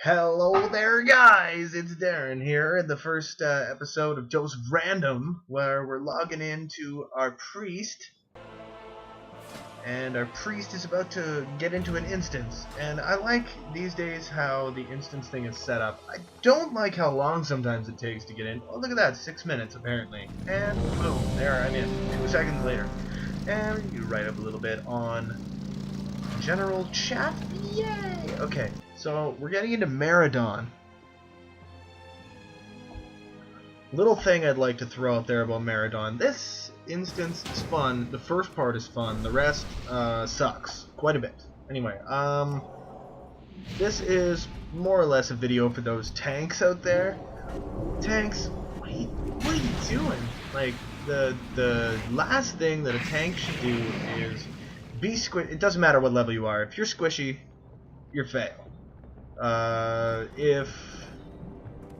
Hello there, guys! It's Darren here in the first episode of Joseph Random, where we're logging into our priest, and our priest is about to get into an instance. And I like these days how the instance thing is set up. I don't like how long sometimes it takes to get in. Oh, look at that, 6 minutes apparently. And boom, there I'm in, 2 seconds later. And you write up a little bit on general chat. Yay! Okay, so we're getting into Maradaun. Little thing I'd like to throw out there about Maradaun. This instance is fun. The first part is fun. The rest sucks quite a bit. Anyway, this is more or less a video for those tanks out there. Tanks, what are you doing? Like, the last thing that a tank should do is be squishy. It doesn't matter what level you are. If you're squishy, you're fail. If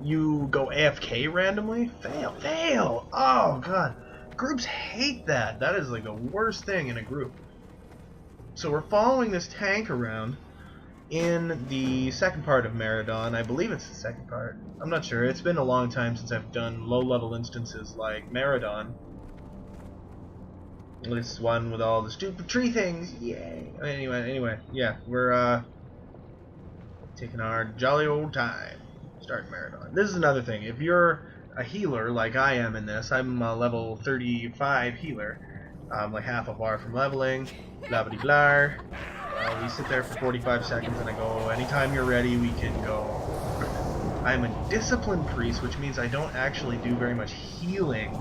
you go AFK randomly, fail. Oh god, groups hate that. That is like the worst thing in a group. So we're following this tank around in the second part of Maradaun. I believe it's the second part. I'm not sure. It's been a long time since I've done low-level instances like Maradaun. This one with all the stupid tree things. Yay! Anyway, yeah, we're taking our jolly old time. Start Maradaun. This is another thing. If you're a healer like I am in this, I'm a level 35 healer. Like half a bar from leveling. Blah blah blah. We sit there for 45 seconds and I go, anytime you're ready, we can go. I'm a disciplined priest, which means I don't actually do very much healing.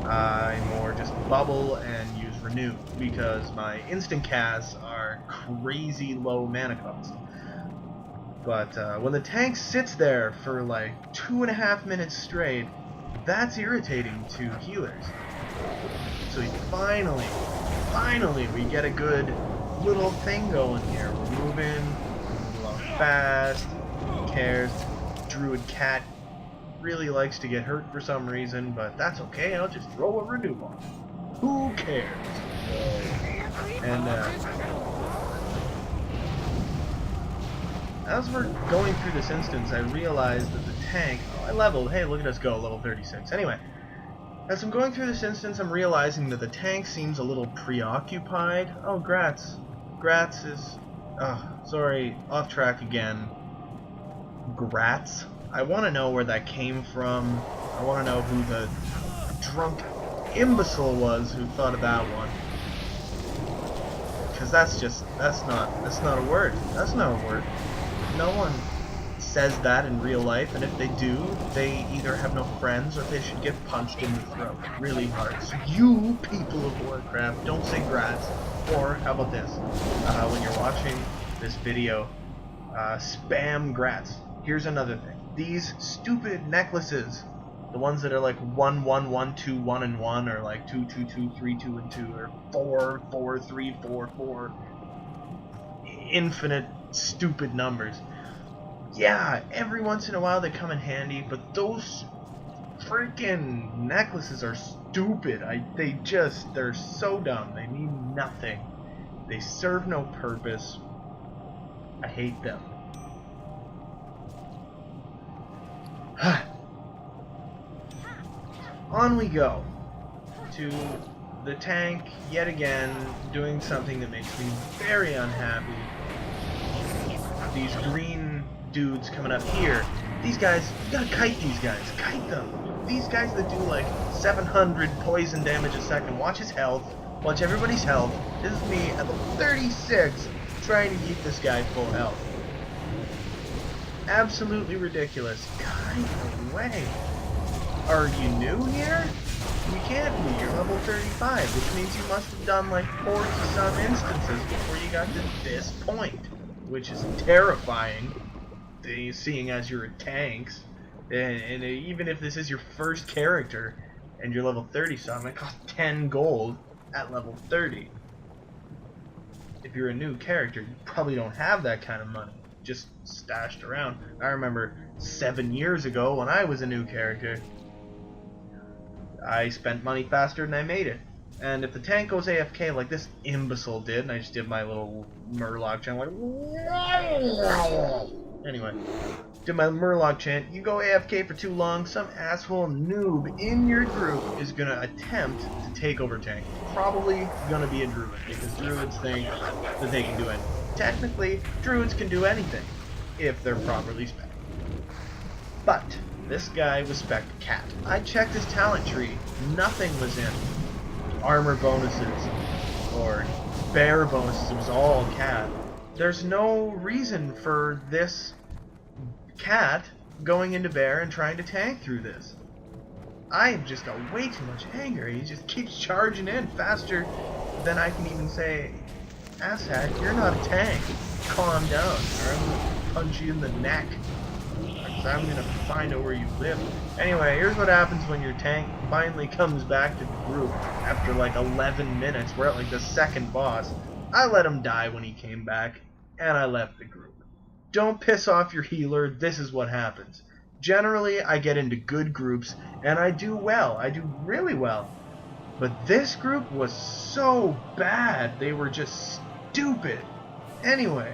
I more just bubble and use renew because my instant casts are crazy low mana costs. But when the tank sits there for like 2.5 minutes straight, that's irritating to healers. So finally, we get a good little thing going here. We're moving along fast. Who cares? Druid cat really likes to get hurt for some reason, but that's okay. I'll just throw a renew on him. Who cares? And as we're going through this instance, I realized that the tank... Oh, I leveled. Hey, look at us go, level 36. Anyway, as I'm going through this instance, I'm realizing that the tank seems a little preoccupied. Oh, Gratz. Gratz is... Oh, sorry, off track again. Gratz? I want to know where that came from. I want to know who the drunk imbecile was who thought of that one. Because that's not a word. That's not a word. No one says that in real life, and if they do, they either have no friends or they should get punched in the throat really hard. So you people of Warcraft, don't say Gratz. Or how about this? When you're watching this video, spam Gratz. Here's another thing. These stupid necklaces, the ones that are like 1 1 1 2 1 and 1, or like 2 2 2 3 2 and 2, or 4 4 3 4 4, infinite stupid numbers. Yeah, every once in a while they come in handy, but those freaking necklaces are stupid. They're so dumb. They mean nothing. They serve no purpose. I hate them. On we go to the tank yet again, doing something that makes me very unhappy. These green dudes coming up here. These guys, you gotta kite these guys. Kite them. These guys that do like 700 poison damage a second. Watch his health. Watch everybody's health. This is me at level 36 trying to keep this guy full health. Absolutely ridiculous. Kite away. Are you new here? You can't be. You're level 35, which means you must have done like 40 some instances before you got to this point, which is terrifying, seeing as you're in tanks. And even if this is your first character and you're level 30 something, it costs 10 gold at level 30. If you're a new character, you probably don't have that kind of money just stashed around. I remember 7 years ago when I was a new character, I spent money faster than I made it. And if the tank goes AFK like this imbecile did, and I just did my little Murloc channel like, Anyway, did my Murloc chant. You go AFK for too long, some asshole noob in your group is going to attempt to take over tank. Probably going to be a druid, because druids think that they can do anything. Technically, druids can do anything, if they're properly spec'd. But this guy was spec'd cat. I checked his talent tree. Nothing was in armor bonuses or bear bonuses. It was all cat. There's no reason for this cat going into bear and trying to tank through this. I've just got way too much anger. He just keeps charging in faster than I can even say, asshat, you're not a tank. Calm down, or I'm gonna punch you in the neck. Because I'm gonna find out where you live. Anyway, here's what happens when your tank finally comes back to the group after like 11 minutes. We're at like the second boss. I let him die when he came back, and I left the group. Don't piss off your healer, this is what happens. Generally, I get into good groups, and I do well. I do really well. But this group was so bad, they were just stupid. Anyway,